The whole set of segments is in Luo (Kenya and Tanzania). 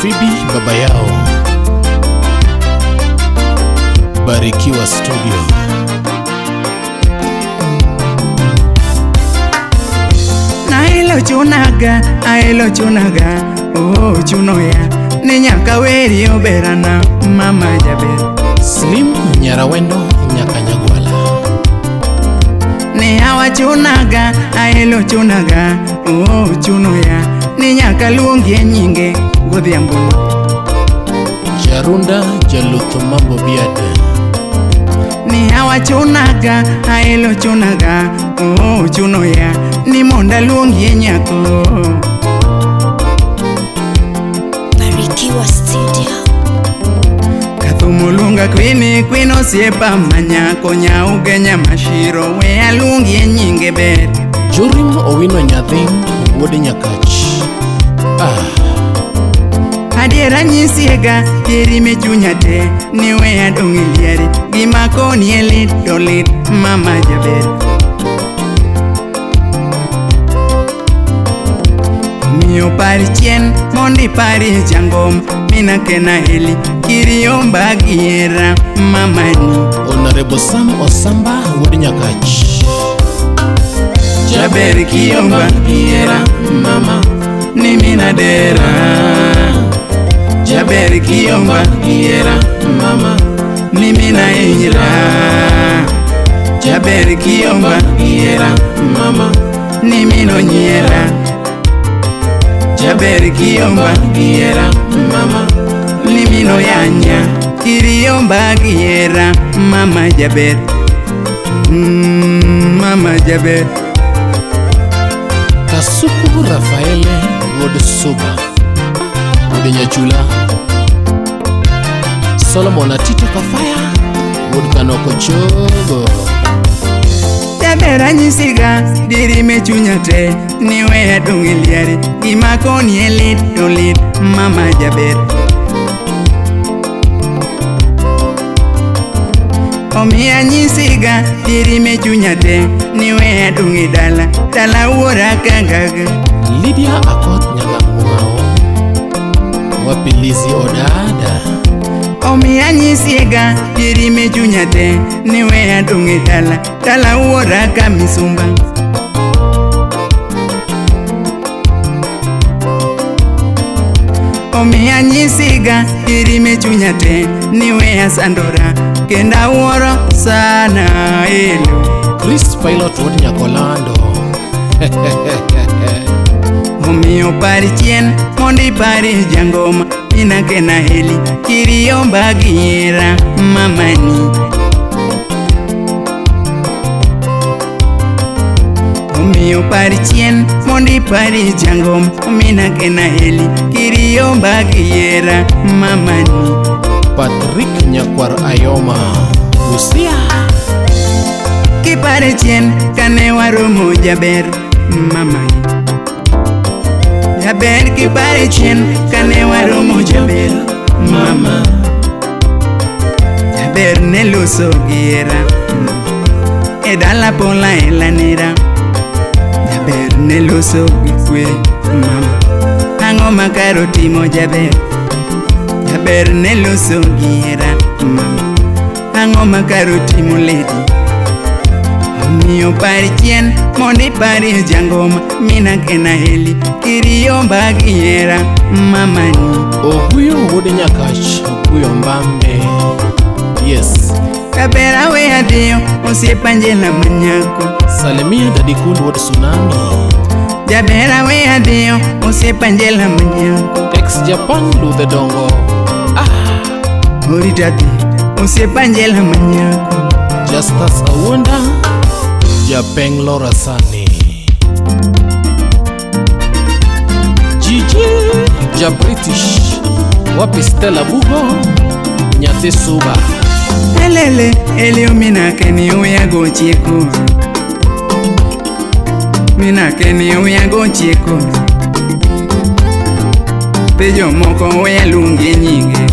Phoebe baba yao. Barikiwa Studio. Aelo chunaga, oh chunoya, ni nyaka weri oberana, mama jaber. Slim nyara wendo nyaka nyagwala. Ni hawa chunaga, aelo chunaga, oh chunoya, ni nyaka luongi nyinge godhiambo. Jarunda jalutho mambo biade. Ni hawa chunaga, aelo chunaga, oh chunoya, ni monda luongi nyako. Barikiwa Studio. Kathumulunga kwini osiepa manyako nyauge nyamashiro we alungi nyinge ber. Jorim owino nyadhi wuode nyakach. Adiera nyisiega dirime chunya te ni we adong' liari gima koni elit to lit mama jaber. Miyo pari chien mondi pari jangom mina kena heli kiri Yomba Giera mamani. Honorable Sam Osamba wuode nyakach. Jaber ki Yomba Giera mama ni mina dera. Jaber ki Yomba Giera mama ni mina hinyra. Jaber ki Yomba Giera mama ni mino nyiera. Jaber ki Yomba Giera mama ni mino yanya. Kiri Yomba Giera mama jaber. Mama jaber. Kasuku Rafaele wuode Suba wuode Nyachula. Solomon Atito Kafaya wuode Kanoko Chogo. Jaber anyisiga dirime chunya te ni we adong' liari gima koni elit to lit mama jaber. Omiya nyisiga dirime chunya te ni we adong' dala wuora kangaga. Lydia Akoth Nyang'ao wapi Lizzy Odada. Omiya nyisiga dirime chunya te ni we adong' dala wuora ka misumba. Omiya nyisiga dirime chunya te ni we asandora kenda wuoro sana elo. Chris Pilot wuode Nyakolando. Omiyo pari chien mondi pari jangoma mina kena heli kiri Yomba Giera mamani. Omiyo pari chien mondi pari jangoma mina kena heli kiri Yomba Giera mamani. Patrick Nyakwar Ayoma Busia. Kipare chien kane waromo jaber mamani. Jaber kipare chien kane waromo jaber mama. Jaber ne loso Giera e dala pola elanera. Jaber ne loso gikwe mama. Ang'o makaro timo jaber. Jaber ne loso Giera mama. Ang'o makaro timo lady. Miyo pari chien mondi pari jangoma mina kena heli kiri Yomba Giera mamani. Oguyo wuode Nyakach Oguyo Mbambe. Yes. Jaber awe adiyo osiepa Angela manyako. Salimia Daddy Cool wuode Tsunami. Jaber awe adiyo osiepa Angela manyako. Ex Japan Luthe Dongo. Oritati osiepa Angela manyako. Justus Awonda Japeng Laura Sani. Gigi Ja British wapi Stella Bugo Nyathi Suba. Elele elio mina keni uya gochieko. Mina keni uya gochieko. Pejo moko uya lungi nyinge.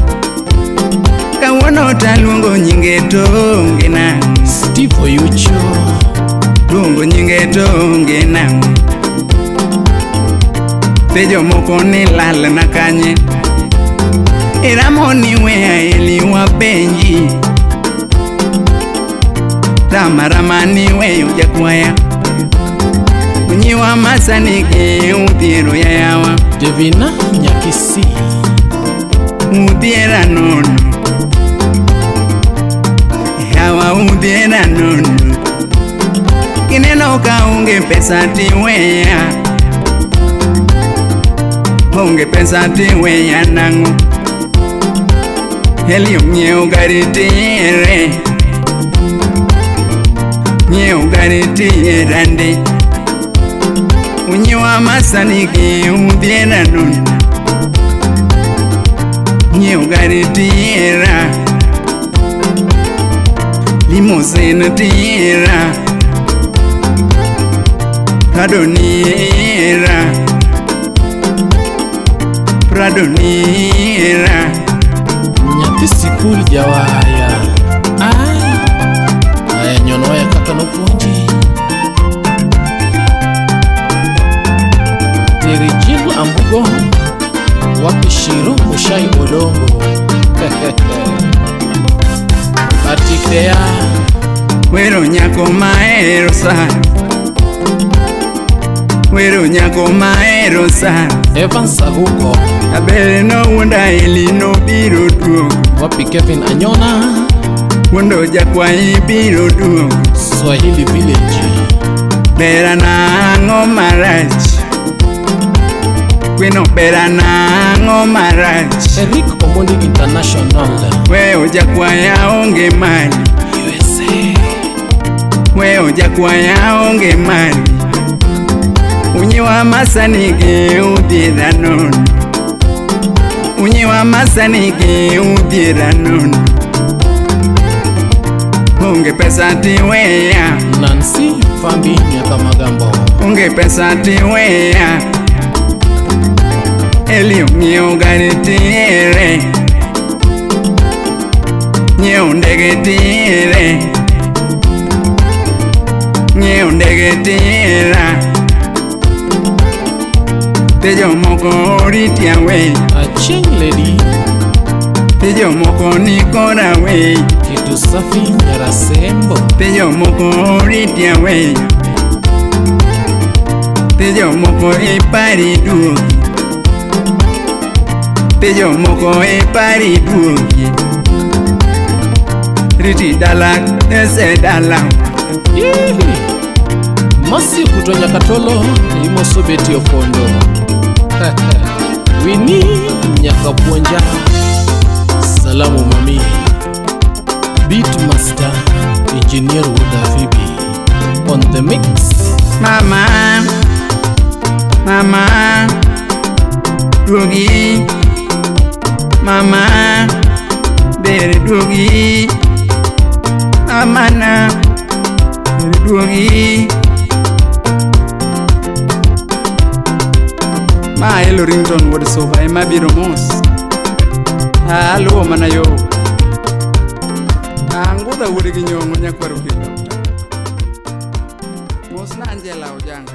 Kawuono taluongo nyinge to onge nang'o. Steve Oyucho luongo nyinge to onge nang'o. Pejo moko ni lal na kanye. Iramoni wea eliwa benji Rama weyo jakwaya Unyiwa masaniki udhiero ya yawa Devina nyakisi Udhiera nono Yawa udhiera nono Kineno ka unge pesa tiweya Unge pesa tiweya nango Helio nyeo gari tiere Nyeo gari tiere ndi Unyiwa masaniki udhiera nono Nyeo gari tiera Limousine tiera Pradoniera Nyathi sikul jawaya Aya nyonoya kaka no puonji Teri jil ambugo Wapishiro mushai odongo Atikdea Wero nyako maero sana Wero nyako maero sana Evans Ahuko Abele no wunda ili no biro duogo Wapi Kevin Anyona Wundo jakwa ibiro duogo Swahili Village Bera na ango marach Kweno bera na ango marach Eric Omondi International Weo jakwa ya onge mali USA Weo jakwa ya onge mali Unyiwa masaniki udhiera nono Unyiwa masaniki udhiera nono Unge pesa tiweya Nancy Fambi Nyakamagambo Unge pesa tiweya Elio nyeo gari tiere Nyeo ndege tiere Nyeo ndege tiera Tejo moko oritia wey Aching Lady Tejo moko nikora wey Kitu safi Nyarasembo Tejo moko oritia wey Tejo moko ipari duogi Tejo moko ipari duogi Riti dalak ese dalak Masi kutonya katolo Imoso beti opondo Wini Nyakapuonja Salamu mami Beatmaster Engineer Woda Phoebe On the mix Mama Duogi Mama Bere duogi Mama na Bere duogi Ma Aelo Ringtone wod soba ema biro mos Aluo mana yo Angudha wod gi nyongo nyakwaro kendo Mos na Angela Ojanga